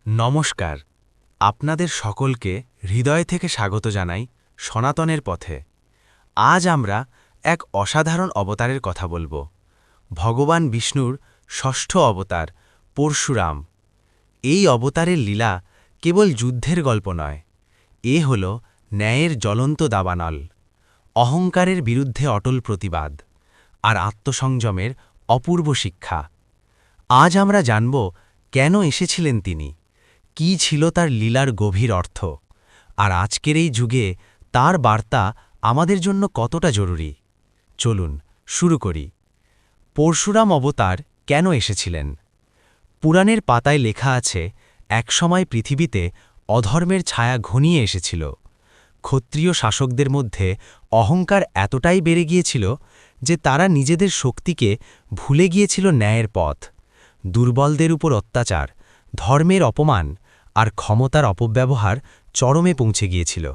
নমস্কার, আপনাদের সকলকে হৃদয় থেকে স্বাগত জানাই সনাতনের পথে। আজ আমরা এক অসাধারণ অবতারের কথা বলবো। ভগবান বিষ্ণুর ষষ্ঠ অবতার পরশুরাম। এই অবতারের লীলা কেবল যুদ্ধের গল্প নয়, এ হল ন্যায়ের জ্বলন্ত দাবানল, অহংকারের বিরুদ্ধে অটল প্রতিবাদ আর আত্মসংযমের অপূর্ব শিক্ষা। আজ আমরা জানব কেন এসেছিলেন তিনি, কি ছিল তার লীলার গভীর অর্থ, আর আজকের এই যুগে তার বার্তা আমাদের জন্য কতটা জরুরি। চলুন শুরু করি। পরশুরাম অবতার কেন এসেছিলেন? পুরাণের পাতায় লেখা আছে, একসময় পৃথিবীতে অধর্মের ছায়া ঘনিয়ে এসেছিল। ক্ষত্রিয় শাসকদের মধ্যে অহংকার এতটাই বেড়ে গিয়েছিল যে তারা নিজেদের শক্তিকে ভুলে গিয়েছিল ন্যায়ের পথ। দুর্বলদের উপর অত্যাচার, ধর্মের অপমান আর ক্ষমতার অপব্যবহার চরমে পৌঁছে গিয়েছিল।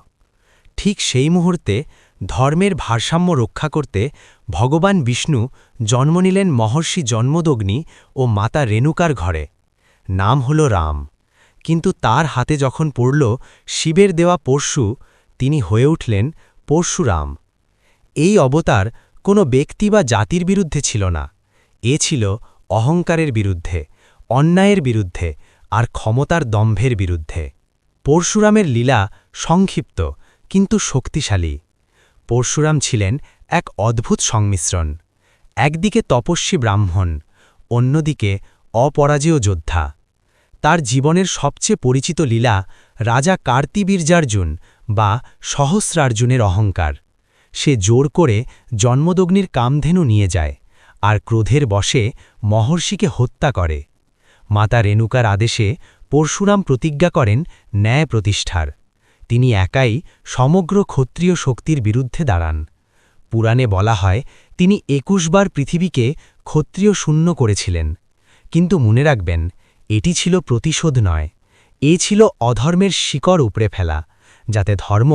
ঠিক সেই মুহূর্তে ধর্মের ভারসাম্য রক্ষা করতে ভগবান বিষ্ণু জন্ম নিলেন মহর্ষি জন্মদগ্নি ও মাতা রেণুকার ঘরে। নাম হল রাম, কিন্তু তার হাতে যখন পড়ল শিবের দেওয়া পরশু, তিনি হয়ে উঠলেন পরশুরাম। এই অবতার কোনো ব্যক্তি বা জাতির বিরুদ্ধে ছিল না, এ ছিল অহংকারের বিরুদ্ধে, অন্যায়ের বিরুদ্ধে আর ক্ষমতার দম্ভের বিরুদ্ধে। পরশুরামের লীলা সংক্ষিপ্ত কিন্তু শক্তিশালী। পরশুরাম ছিলেন এক অদ্ভুত সংমিশ্রণ। একদিকে তপস্বী ব্রাহ্মণ, অন্যদিকে অপরাজেয় যোদ্ধা। তার জীবনের সবচেয়ে পরিচিত লীলা রাজা কার্তিবীর্যার্জুন বা সহস্রার্জুনের অহংকার। সে জোর করে জন্মদগ্নির কামধেনু নিয়ে যায় আর ক্রোধের বশে মহর্ষিকে হত্যা করে। মাতা রেণুকার আদেশে পরশুরাম প্রতিজ্ঞা করেন ন্যায় প্রতিষ্ঠার। তিনি একাই সমগ্র ক্ষত্রিয় শক্তির বিরুদ্ধে দাঁড়ান। পুরাণে বলা হয় তিনি ২১ বার পৃথিবীকে ক্ষত্রিয় শূন্য করেছিলেন। কিন্তু মনে রাখবেন, এটি ছিল প্রতিশোধ নয়, এ ছিল অধর্মের শিকড় উপড়ে ফেলা, যাতে ধর্ম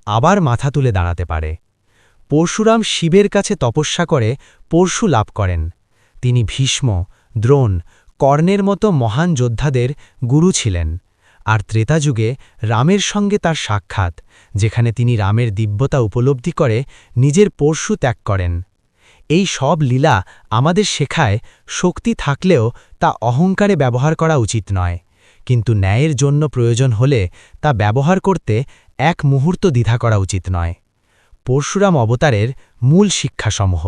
আবার মাথা তুলে দাঁড়াতে পারে। পরশুরাম শিবের কাছে তপস্যা করে পরশু লাভ করেন। তিনি ভীষ্ম, দ্রোণ, কর্ণের মতো মহান যোদ্ধাদের গুরু ছিলেন। আর ত্রেতাযুগে রামের সঙ্গে তার সাক্ষাৎ, যেখানে তিনি রামের দিব্যতা উপলব্ধি করে নিজের পরশু ত্যাগ করেন। এই সব লীলা আমাদের শেখায়, শক্তি থাকলেও তা অহংকারে ব্যবহার করা উচিত নয়, কিন্তু ন্যায়ের জন্য প্রয়োজন হলে তা ব্যবহার করতে এক মুহূর্ত দ্বিধা করা উচিত নয়। পরশুরাম অবতারের মূল শিক্ষাসমূহ।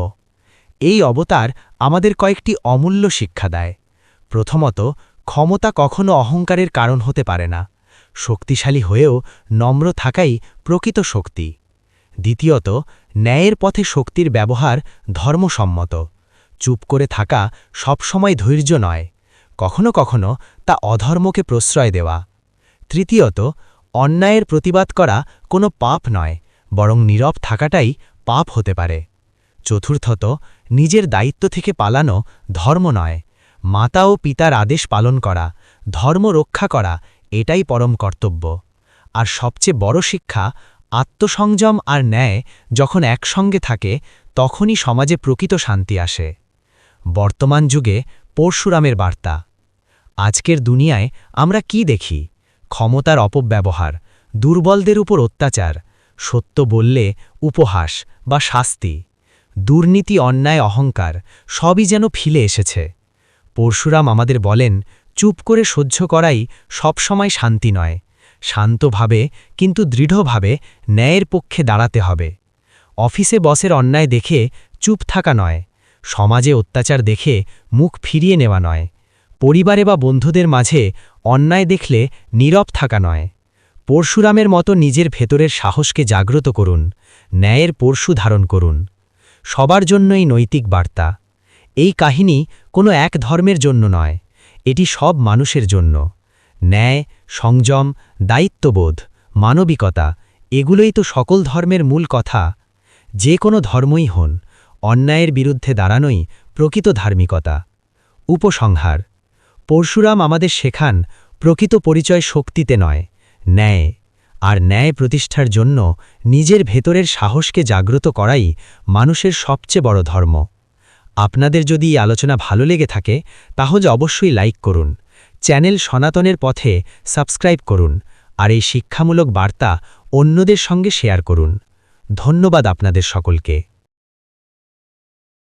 এই অবতার আমাদের কয়েকটি অমূল্য শিক্ষা দেয়। প্রথমত, ক্ষমতা কখনো অহংকারের কারণ হতে পারে না। শক্তিশালী হয়েও নম্র থাকাই প্রকৃত শক্তি। দ্বিতীয়ত, ন্যায়ের পথে শক্তির ব্যবহার ধর্মসম্মত। চুপ করে থাকা সবসময় ধৈর্য নয়, কখনো কখনো তা অধর্মকে প্রশ্রয় দেওয়া। তৃতীয়ত, অন্যায়ের প্রতিবাদ করা কোনো পাপ নয়, বরং নীরব থাকাটাই পাপ হতে পারে। চতুর্থত, নিজের দায়িত্ব থেকে পালানো ধর্ম নয়। মাতা ও পিতার আদেশ পালন করা, ধর্ম রক্ষা করা, এটাই পরম কর্তব্য। আর সবচেয়ে বড় শিক্ষা, আত্মসংযম আর ন্যায় যখন একসঙ্গে থাকে, তখনই সমাজে প্রকৃত শান্তি আসে। বর্তমান যুগে পরশুরামের বার্তা। আজকের দুনিয়ায় আমরা কি দেখি? ক্ষমতার অপব্যবহার, দুর্বলদের উপর অত্যাচার, সত্য বললে উপহাস বা শাস্তি, দুর্নীতি, অন্যায়, অহংকার সবই যেন ফিলে এসেছে। পরশুরাম আমাদের বলেন, চুপ করে সহ্য করাই সবসময় শান্তি নয়। শান্তভাবে কিন্তু দৃঢ়ভাবে ন্যায়ের পক্ষে দাঁড়াতে হবে। অফিসে বসের অন্যায় দেখে চুপ থাকা নয়, সমাজে অত্যাচার দেখে মুখ ফিরিয়ে নেওয়া নয়, পরিবারে বা বন্ধুদের মাঝে অন্যায় দেখলে নীরব থাকা নয়। পরশুরামের মতো নিজের ভেতরের সাহসকে জাগ্রত করুন, ন্যায়ের পরশু ধারণ করুন। সবার জন্যই নৈতিক বার্তা। এই কাহিনী কোনো এক ধর্মের জন্য নয়, এটি সব মানুষের জন্য। ন্যায়, সংযম, দায়িত্ববোধ, মানবিকতা, এগুলোই তো সকল ধর্মের মূল কথা। যে কোনো ধর্মই হন, অন্যায়ের বিরুদ্ধে দাঁড়ানোই প্রকৃত ধার্মিকতা। উপসংহার: পরশুরাম আমাদের শেখান, প্রকৃত পরিচয় শক্তিতে নয়, ন্যায়। আর ন্যায় প্রতিষ্ঠার জন্য নিজের ভেতরের সাহসকে জাগ্রত করাই মানুষের সবচেয়ে বড় ধর্ম। আপনাদের যদি এই আলোচনা ভালো লেগে থাকে, তাহলে অবশ্যই লাইক করুন, চ্যানেল সনাতনের পথে সাবস্ক্রাইব করুন আর এই শিক্ষামূলক বার্তা অন্যদের সঙ্গে শেয়ার করুন। ধন্যবাদ আপনাদের সকলকে।